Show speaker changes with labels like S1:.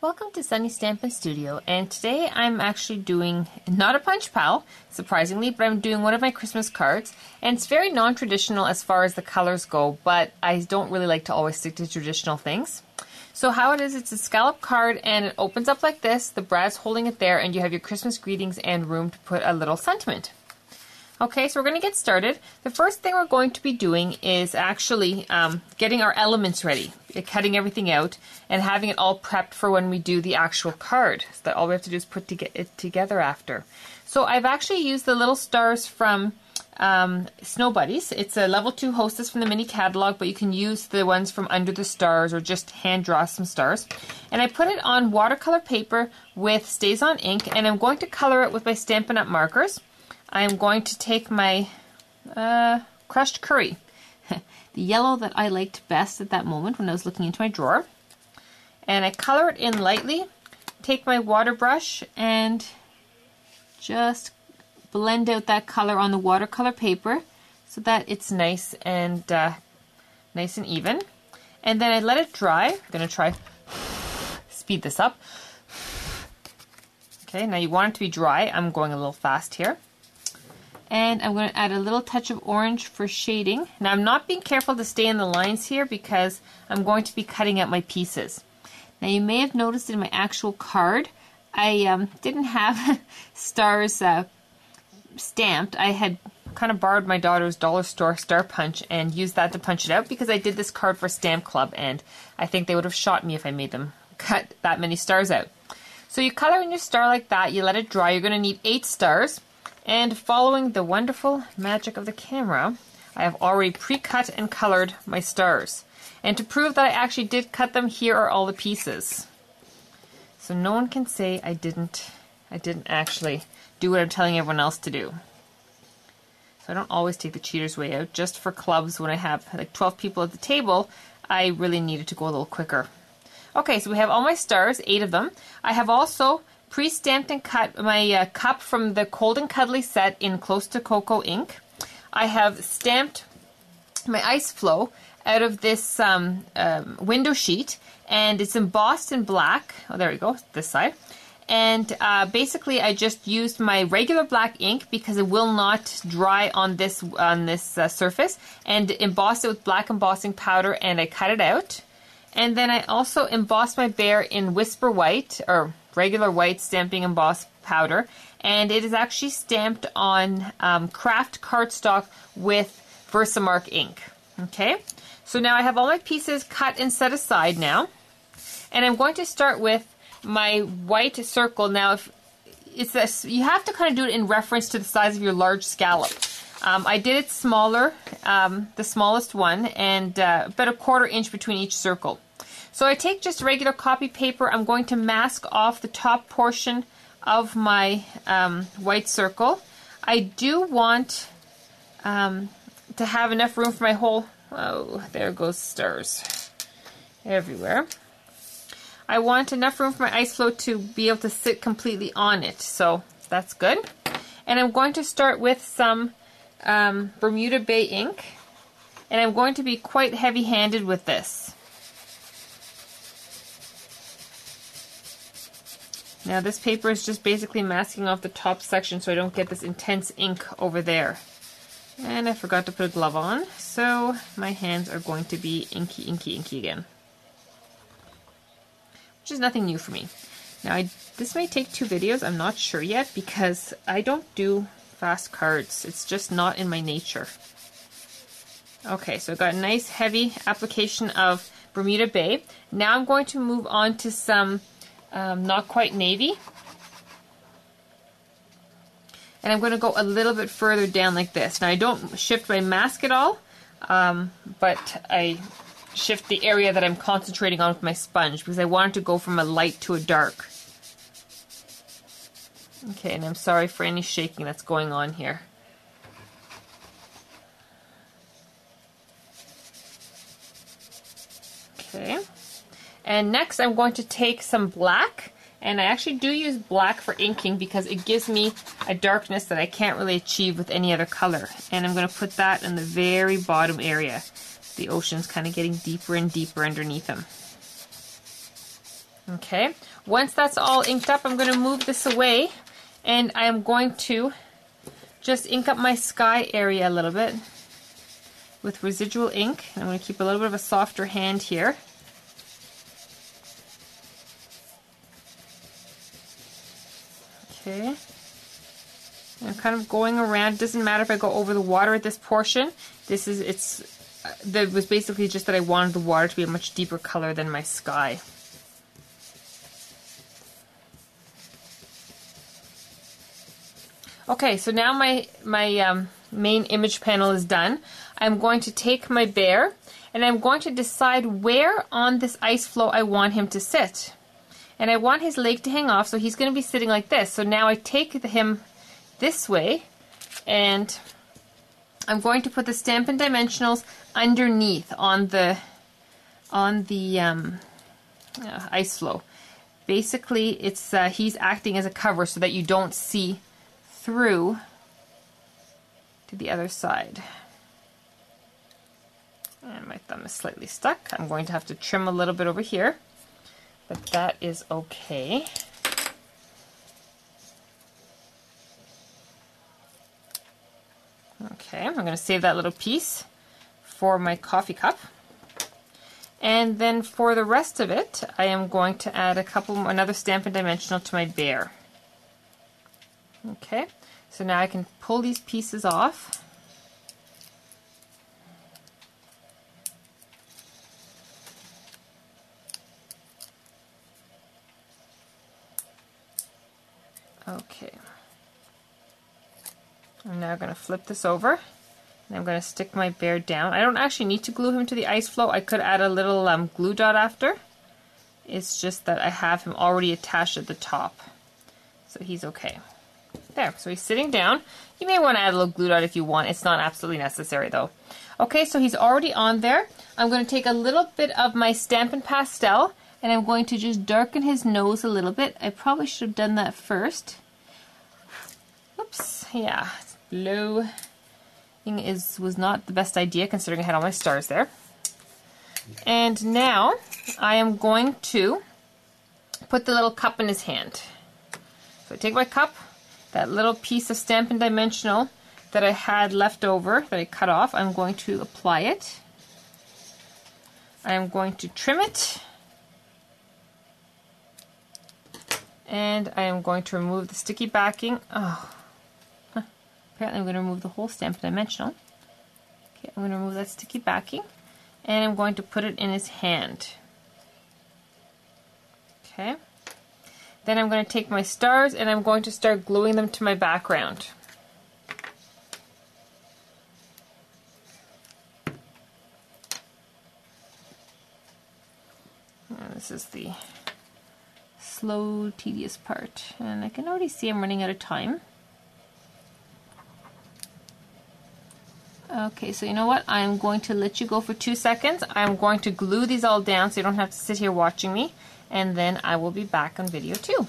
S1: Welcome to Sunny Stampin' Studio, and today I'm actually doing not a punch pal, surprisingly, but I'm doing one of my Christmas cards, and it's very non-traditional as far as the colors go, but I don't really like to always stick to traditional things. So how it is, it's a scallop card and it opens up like this, the Brad's holding it there, and you have your Christmas greetings and room to put a little sentiment. Okay, so we're going to get started. The first thing we're going to be doing is actually getting our elements ready, cutting everything out, and having it all prepped for when we do the actual card. So that all we have to do is put it together after. So I've actually used the little stars from Snow Buddies. It's a level 2 hostess from the mini catalog, but you can use the ones from Under the Stars or just hand draw some stars. And I put it on watercolor paper with StazOn ink, and I'm going to color it with my Stampin' Up markers. I'm going to take my crushed curry, the yellow that I liked best at that moment when I was looking into my drawer, and I color it in lightly, take my water brush and just blend out that color on the watercolor paper so that it's nice and even, and then I let it dry. I'm going to try speed this up. Okay, now you want it to be dry. I'm going a little fast here. And I'm going to add a little touch of orange for shading. Now I'm not being careful to stay in the lines here because I'm going to be cutting out my pieces. Now you may have noticed in my actual card, I didn't have stars stamped. I had kind of borrowed my daughter's dollar store star punch and used that to punch it out because I did this card for Stamp Club, and I think they would have shot me if I made them cut that many stars out. So you color in your star like that, you let it dry. You're going to need 8 stars. And following the wonderful magic of the camera, I have already pre-cut and colored my stars. And to prove that I actually did cut them, here are all the pieces. So no one can say I didn't actually do what I'm telling everyone else to do. So I don't always take the cheater's way out. Just for clubs, when I have like 12 people at the table, I really needed to go a little quicker. Okay, so we have all my stars, 8 of them. I have also pre-stamped and cut my cup from the Cold and Cuddly set in Close to Cocoa ink. I have stamped my ice flow out of this window sheet, and it's embossed in black. Oh, there we go, this side. And basically I just used my regular black ink because it will not dry on this surface, and embossed it with black embossing powder, and I cut it out. And then I also embossed my bear in Whisper White, or regular white stamping embossed powder, and it is actually stamped on craft cardstock with Versamark ink. Okay, so now I have all my pieces cut and set aside now, and I'm going to start with my white circle. Now, if it's this, you have to kind of do it in reference to the size of your large scallop. I did it smaller, the smallest one, and about 1/4 inch between each circle. So I take just regular copy paper. I'm going to mask off the top portion of my white circle. I do want to have enough room for my whole, oh, there goes stars everywhere. I want enough room for my ice flow to be able to sit completely on it, so that's good. And I'm going to start with some Bermuda Bay ink, and I'm going to be quite heavy-handed with this. Now this paper is just basically masking off the top section so I don't get this intense ink over there. And I forgot to put a glove on, so my hands are going to be inky, inky, inky again. Which is nothing new for me. Now this may take 2 videos, I'm not sure yet, because I don't do fast cards. It's just not in my nature. Okay, so I've got a nice heavy application of Bermuda Bay. Now I'm going to move on to some Not Quite Navy. And I'm going to go a little bit further down like this. Now I don't shift my mask at all, but I shift the area that I'm concentrating on with my sponge because I want it to go from a light to a dark. Okay, and I'm sorry for any shaking that's going on here. Okay, and next I'm going to take some black, and I actually do use black for inking because it gives me a darkness that I can't really achieve with any other color. And I'm going to put that in the very bottom area. The ocean's kind of getting deeper and deeper underneath them. Okay, once that's all inked up, I'm going to move this away, and I am going to just ink up my sky area a little bit with residual ink. I'm going to keep a little bit of a softer hand here. Okay, I'm kind of going around. It doesn't matter if I go over the water at this portion. That was basically just that I wanted the water to be a much deeper color than my sky. Okay, so now my main image panel is done. I'm going to take my bear and I'm going to decide where on this ice floe I want him to sit. And I want his leg to hang off, so he's going to be sitting like this. So now I take him this way, and I'm going to put the Stampin' Dimensionals underneath on the ice floe. Basically, it's he's acting as a cover so that you don't see through to the other side. And my thumb is slightly stuck. I'm going to have to trim a little bit over here, but that is okay. Okay, I'm going to save that little piece for my coffee cup. And then for the rest of it, I am going to add another Stampin' Dimensional to my bear. Okay, so now I can pull these pieces off. Okay. I'm now going to flip this over, and I'm going to stick my bear down. I don't actually need to glue him to the ice floe. I could add a little glue dot after. It's just that I have him already attached at the top, so he's okay. There, so he's sitting down. You may want to add a little glue dot if you want. It's not absolutely necessary though. Okay, so he's already on there. I'm going to take a little bit of my Stampin' Pastel, and I'm going to just darken his nose a little bit. I probably should have done that first. Oops, yeah. Blue was not the best idea considering I had all my stars there. And now I am going to put the little cup in his hand. So I take my cup, that little piece of Stampin' Dimensional that I had left over that I cut off, I'm going to apply it. I am going to trim it. And I am going to remove the sticky backing. Apparently I'm going to remove the whole Stampin' Dimensional. Okay, I'm going to remove that sticky backing, and I'm going to put it in his hand. Okay. Then I'm going to take my stars and I'm going to start gluing them to my background. And this is the slow, tedious part, and I can already see I'm running out of time. Okay, so you know what? I'm going to let you go for 2 seconds. I'm going to glue these all down so you don't have to sit here watching me, and then I will be back on video 2.